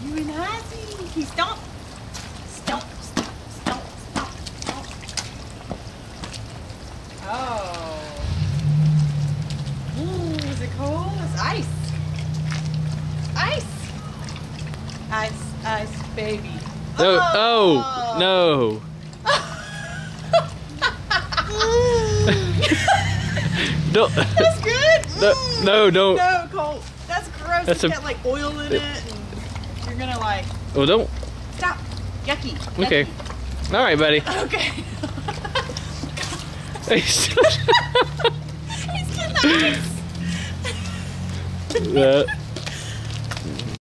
doing Ozzy. Stomp. Stomp, stomp, stomp, stomp, stomp. Oh. Ooh, is it cold? It's ice. Ice. Ice, ice, baby. No, oh, no. Don't. That's good. No, don't. No, Colt. That's gross. That's It's got like oil in it, and you're gonna like. Well, don't. Stop. Yucky. Yucky. Okay. All right, buddy. Okay. He's He's getting ice. that.